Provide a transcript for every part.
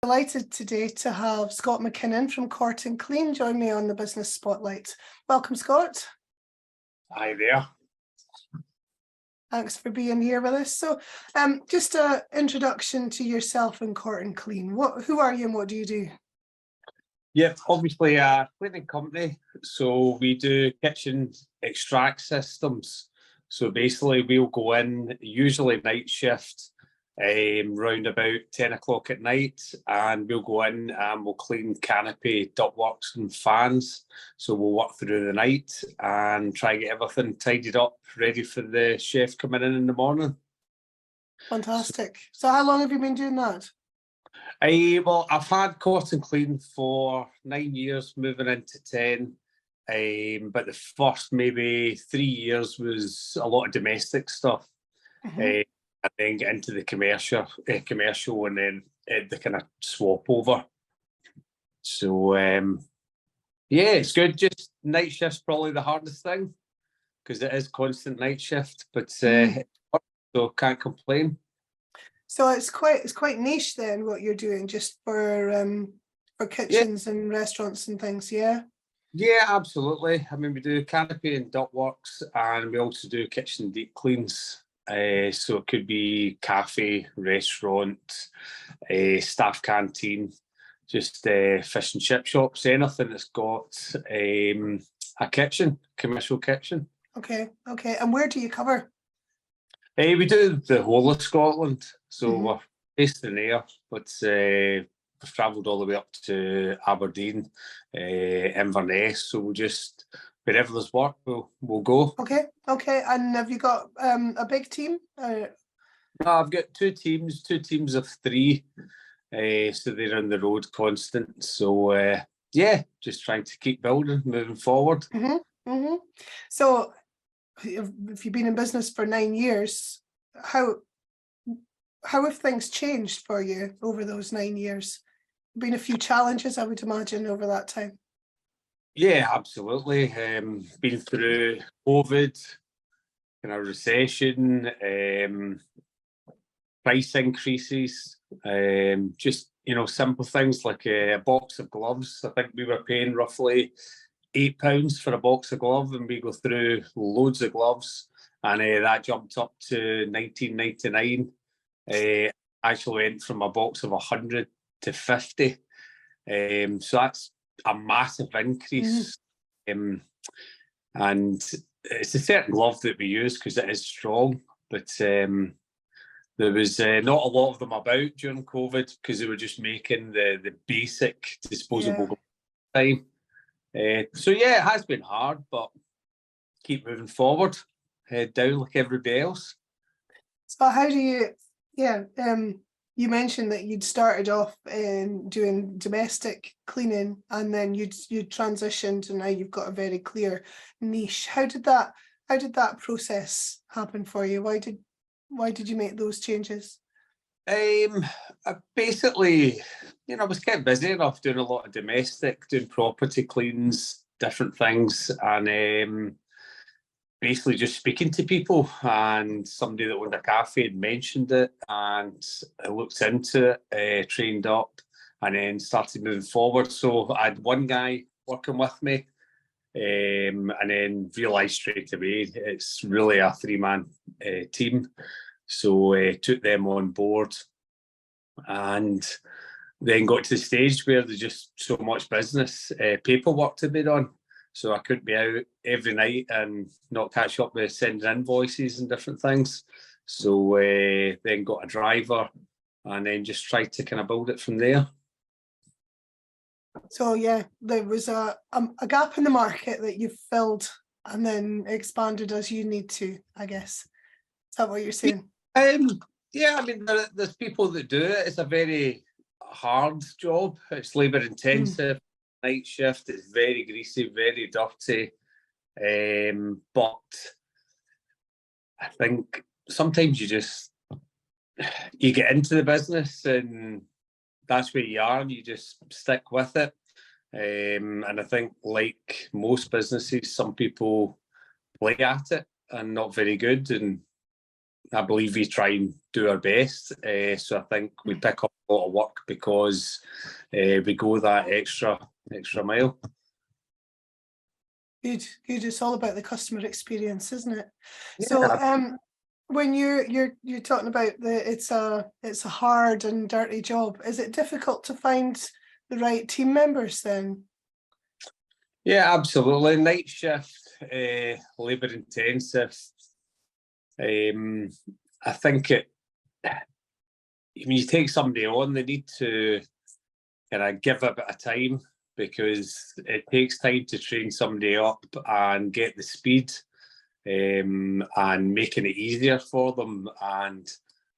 Delighted today to have Scott MacKinnon from Corton Clean join me on the Business Spotlight. Welcome, Scott. Hi there. Thanks for being here with us. So just an introduction to yourself and Corton Clean. Who are you and what do you do? Yeah, obviously a cleaning company. So we do kitchen extract systems. So basically we'll go in, usually night shift, round about 10 o'clock at night, and we'll go in and we'll clean canopy, ductworks and fans. So we'll work through the night and try and get everything tidied up, ready for the chef coming in the morning. Fantastic. So how long have you been doing that? Well, I've had Corton Clean for 9 years, moving into 10. But the first maybe 3 years was a lot of domestic stuff. And then get into the commercial and then the kind of swap over. So, yeah, it's good. Just night shift's probably the hardest thing because it is constant night shift, but so can't complain. So it's quite niche then what you're doing, just for kitchens and restaurants and things, yeah? Yeah, absolutely. I mean, we do canopy and ductworks, and we also do kitchen deep cleans. So it could be cafe, restaurant, staff canteen, just fish and chip shops, anything that's got a kitchen, commercial kitchen. Okay. And where do you cover? We do the whole of Scotland, so we're based in there, but we've travelled all the way up to Aberdeen, Inverness, so we'll just, wherever there's work, we'll go. Okay. And have you got a big team? No, I've got two teams of three, so they're on the road constant. So yeah, just trying to keep building, moving forward. So if you've been in business for 9 years, how have things changed for you over those 9 years? Been a few challenges, I would imagine, over that time. Yeah, absolutely. Been through COVID, kind of recession, price increases, just, simple things like a box of gloves. I think we were paying roughly £8 for a box of gloves, and we go through loads of gloves, and that jumped up to £19.99. Actually went from a box of 100 to 50. So that's a massive increase. And it's a certain glove that we use because it is strong, but there was not a lot of them about during COVID because they were just making the basic disposable glove time. So yeah, it has been hard, but keep moving forward, head down like everybody else. So how do you, you mentioned that you'd started off in doing domestic cleaning and then you'd transitioned and now you've got a very clear niche. How did that process happen for you? Why did you make those changes? I basically, I was kept busy enough doing a lot of domestic, doing property cleans, different things, and basically just speaking to people. And somebody that owned a cafe had mentioned it, and I looked into it, trained up, and then started moving forward. So I had one guy working with me, and then realised straight away it's really a three-man team. So took them on board, and then got to the stage where there's just so much business, paperwork to be done. So I couldn't be out every night and not catch up with sending invoices and different things. So then got a driver and then just tried to kind of build it from there. So yeah, there was a gap in the market that you've filled and then expanded as you need to, I guess. Is that what you're saying? Yeah, I mean, there's people that do it. It's a very hard job. It's labour intensive. Night shift. It's very greasy, very dirty. But I think sometimes you get into the business and that's where you are and you just stick with it. And I think like most businesses, some people play at it and not very good, and I believe we try and do our best. So I think we pick up a lot of work because we go that extra mile. Good. It's all about the customer experience, isn't it? Yeah. So when you're talking about it's a hard and dirty job, is it difficult to find the right team members then? Yeah, absolutely. Night shift, labour intensive. I think when you take somebody on, they need to kind of give a bit of time, because it takes time to train somebody up and get the speed, and making it easier for them. And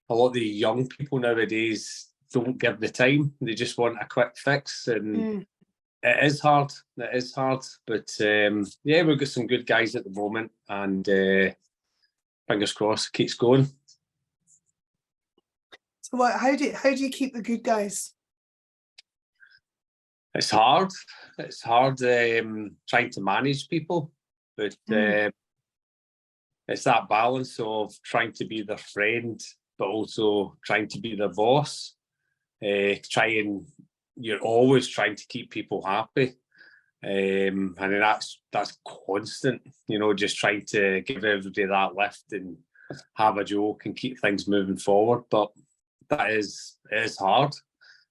a lot of the young people nowadays don't give the time. They just want a quick fix, and it is hard. But yeah, we've got some good guys at the moment, and fingers crossed, keeps going. So how do you keep the good guys? It's hard. It's hard trying to manage people, but it's that balance of trying to be their friend, but also trying to be their boss. You're always trying to keep people happy, and that's constant. Just trying to give everybody that lift and have a joke and keep things moving forward. But it is hard.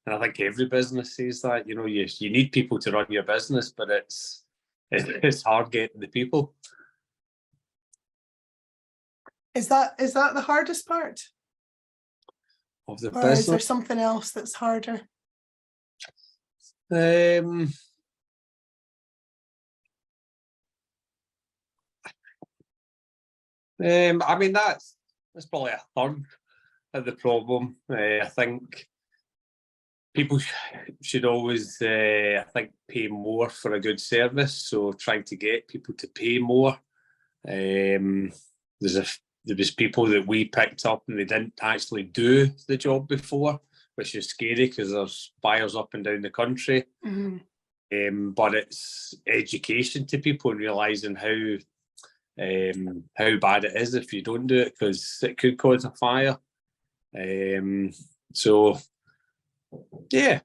And I think every business says that, you need people to run your business, but it's hard getting the people. Is that the hardest part? Of the or business? Is there something else that's harder? I mean, that's probably a third of the problem. I think people should always, I think, pay more for a good service. So trying to get people to pay more. There was people that we picked up and they didn't actually do the job before, which is scary because there's fires up and down the country. But it's education to people and realising how bad it is if you don't do it, because it could cause a fire. So yeah.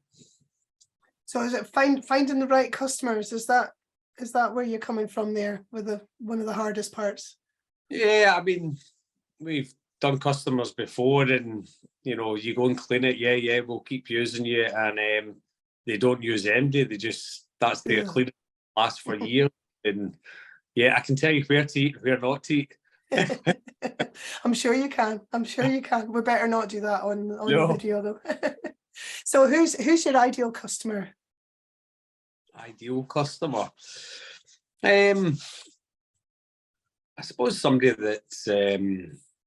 So is it finding the right customers? Is that where you're coming from there with one of the hardest parts? Yeah, I mean, we've done customers before, and you go and clean it. Yeah, we'll keep using you, and they don't use MD. That's their cleaning lasts for years. And yeah, I can tell you where to eat, where not to eat. I'm sure you can. We better not do that on No. the video though. So who's your ideal customer? Ideal customer. I suppose somebody that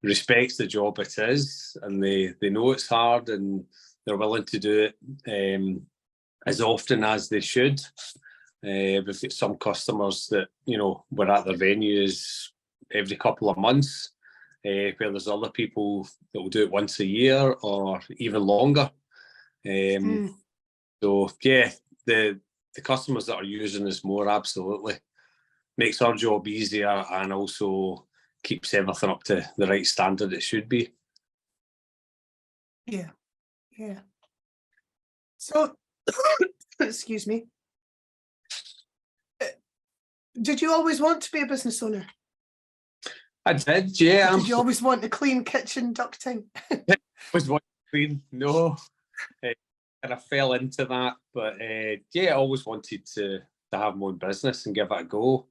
respects the job it is, and they know it's hard, and they're willing to do it as often as they should. We've got some customers that we're at their venues every couple of months, where there's other people that will do it once a year or even longer. So yeah, the customers that are using us more, absolutely makes our job easier, and also keeps everything up to the right standard it should be. Yeah. So excuse me, did you always want to be a business owner? I did, yeah. Did you always want to clean kitchen ducting? Was want to clean? No, and I fell into that, but yeah, I always wanted to have my own business and give it a go.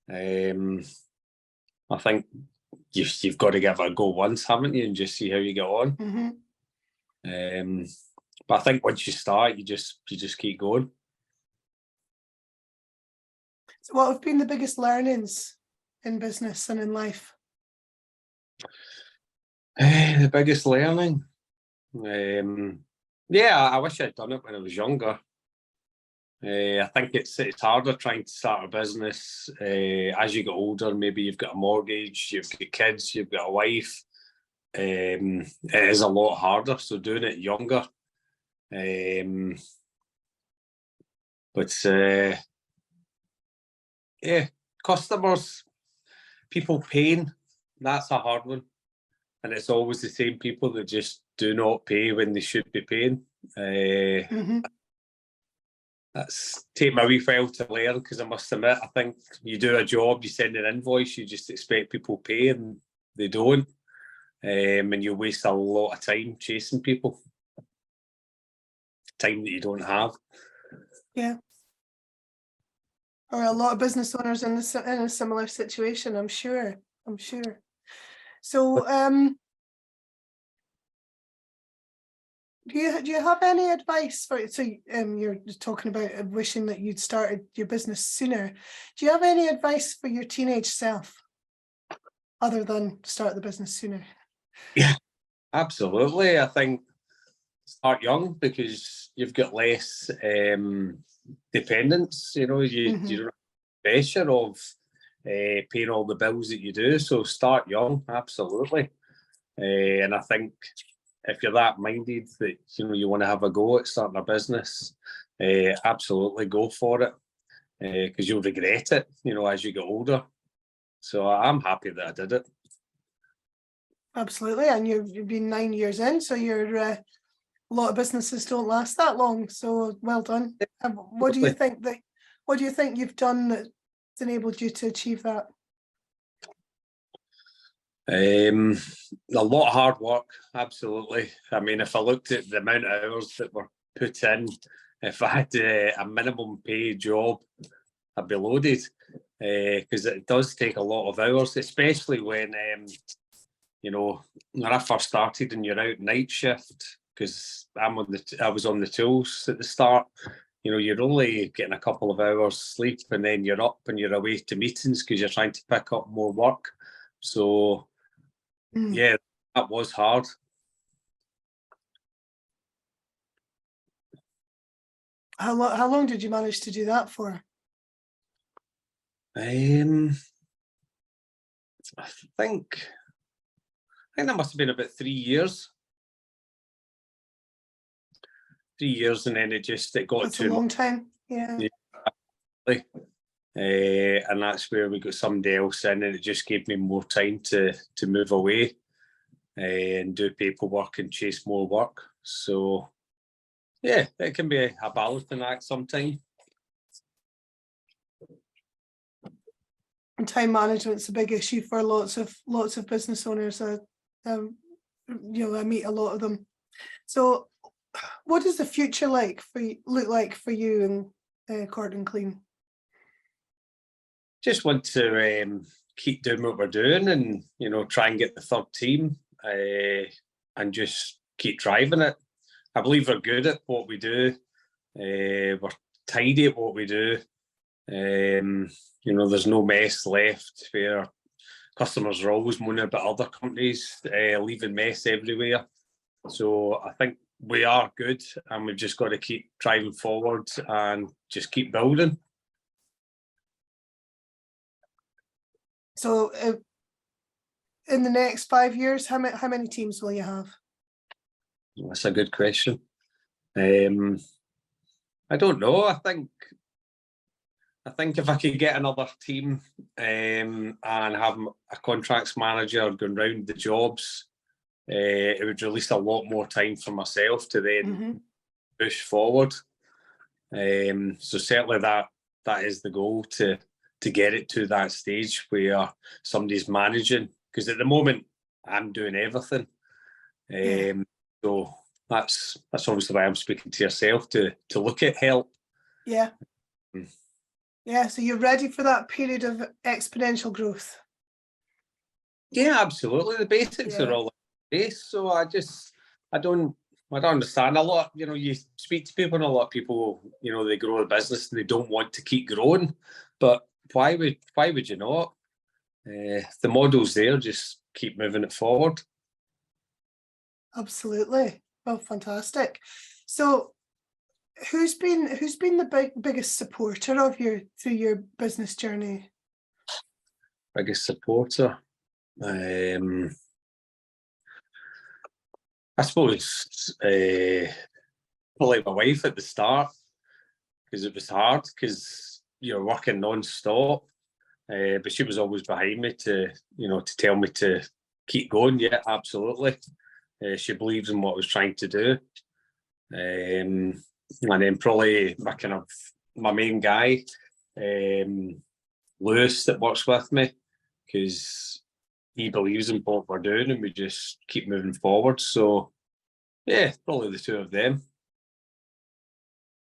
I think you've got to give it a go once, haven't you, and just see how you get on. But I think once you start, you just keep going. So what have been the biggest learnings in business and in life? The biggest learning? Yeah, I wish I'd done it when I was younger. I think it's harder trying to start a business as you get older. Maybe you've got a mortgage, you've got kids, you've got a wife. It is a lot harder, so doing it younger. But yeah, customers, people paying, that's a hard one. and it's always the same people that just do not pay when they should be paying. That's taken me a wee while to learn, because I must admit, I think you do a job, you send an invoice, you just expect people pay, and they don't. And you waste a lot of time chasing people. Time that you don't have. Yeah. Or a lot of business owners in a similar situation, I'm sure. So, do you have any advice for, so you're talking about wishing that you'd started your business sooner. Do you have any advice for your teenage self other than start the business sooner? Yeah, absolutely. I think start young, because you've got less dependence. You don't have the pressure of paying all the bills that you do. So start young, absolutely. And I think if you're that minded that you want to have a go at starting a business, absolutely go for it, because you'll regret it, as you get older. So I'm happy that I did it. Absolutely, and you've been 9 years in, so you're a lot of businesses don't last that long. So well done. What do you think you've done that's enabled you to achieve that? A lot of hard work, absolutely. I mean, if I looked at the amount of hours that were put in, if I had a minimum paid job, I'd be loaded, because it does take a lot of hours, especially when when I first started and you're out night shift, because I was on the tools at the start. You're only getting a couple of hours sleep, and then you're up and you're away to meetings because you're trying to pick up more work. So yeah, that was hard. How long did you manage to do that for? I think that must have been about 3 years. 3 years, and then it got That's too a long much. time. Yeah. And that's where we got somebody else in, and it just gave me more time to move away and do paperwork and chase more work. So yeah, it can be a balancing act sometimes. And time management's a big issue for lots of business owners. I meet a lot of them. So what does the future look like for you in Corton Clean? Just want to keep doing what we're doing, and try and get the third team, and just keep driving it. I believe we're good at what we do. We're tidy at what we do. There's no mess left, where customers are always moaning about other companies leaving mess everywhere. So I think we are good, and we've just got to keep driving forward and just keep building. So in the next 5 years, how many teams will you have? That's a good question. I don't know. I think if I could get another team and have a contracts manager going round the jobs, it would release a lot more time for myself to then push forward. So certainly that is the goal, to get it to that stage where somebody's managing, because at the moment I'm doing everything. So that's obviously why I'm speaking to yourself to look at help. Yeah. Yeah, so you're ready for that period of exponential growth? Yeah, absolutely. The basics are all in place. So I don't understand a lot. You speak to people, and a lot of people, they grow a business and they don't want to keep growing. But why would you not? The model's there, just keep moving it forward. Absolutely. Well, fantastic. So who's been the biggest supporter of you through your business journey? Biggest supporter? I suppose probably my wife at the start, because it was hard, because you're working non-stop, but she was always behind me to tell me to keep going. Yeah, absolutely. She believes in what I was trying to do. And then probably my main guy, Lewis, that works with me, because he believes in what we're doing and we just keep moving forward. So yeah, probably the two of them.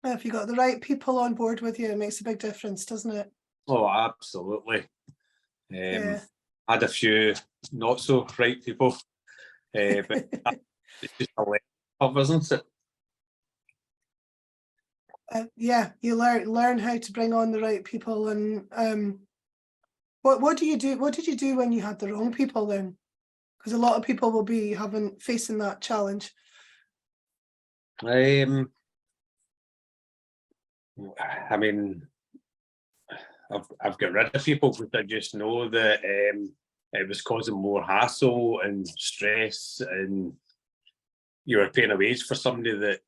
Well, if you got the right people on board with you, it makes a big difference, doesn't it? Oh, absolutely. Yeah. I had a few not so right people, but it's just a learning, isn't it? Yeah, you learn how to bring on the right people. And what do you do? What did you do when you had the wrong people then? Because a lot of people will be facing that challenge. I mean, I've got rid of people because I just know that it was causing more hassle and stress, and you were paying a wage for somebody that,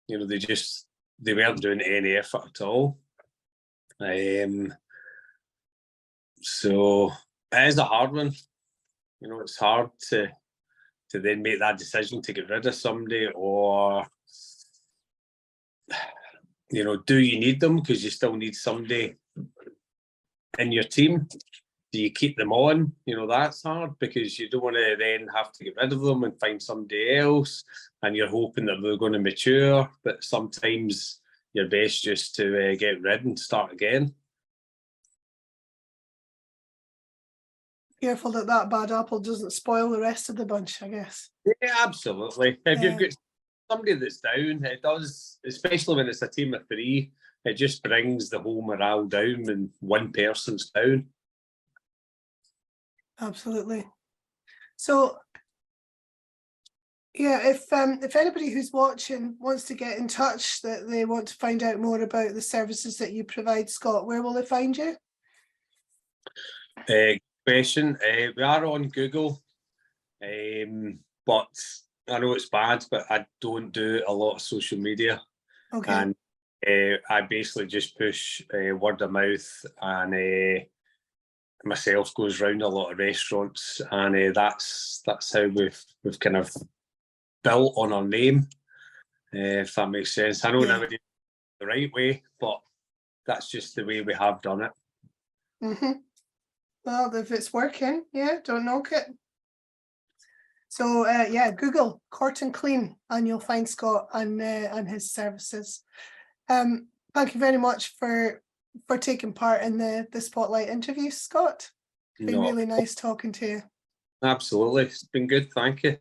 you know, they weren't doing any effort at all. So it is a hard one. You know, it's hard to then make that decision to get rid of somebody, or, you know, do you need them because you still need somebody in your team? Do you keep them on? You know, that's hard because you don't want to then have to get rid of them and find somebody else, and you're hoping that they're going to mature, but sometimes you're best just to get rid and start again. Careful that that bad apple doesn't spoil the rest of the bunch, I guess. Yeah, absolutely. If you've got somebody that's down, it does, especially when it's a team of three, it just brings the whole morale down when one person's down. Absolutely. So yeah, if anybody who's watching wants to get in touch, that they want to find out more about the services that you provide, Scott, where will they find you? Question. We are on Google, but I know it's bad, but I don't do a lot of social media. Okay. And I basically just push word of mouth, and myself goes round a lot of restaurants, and that's how we've kind of built on our name, if that makes sense. I know nobody the right way, but that's just the way we have done it. Mm-hmm. Well, if it's working, yeah, don't knock it. So yeah, Google Corton Clean and you'll find Scott and his services. Thank you very much for taking part in the spotlight interview, Scott. It's been really nice talking to you. Absolutely, it's been good. Thank you.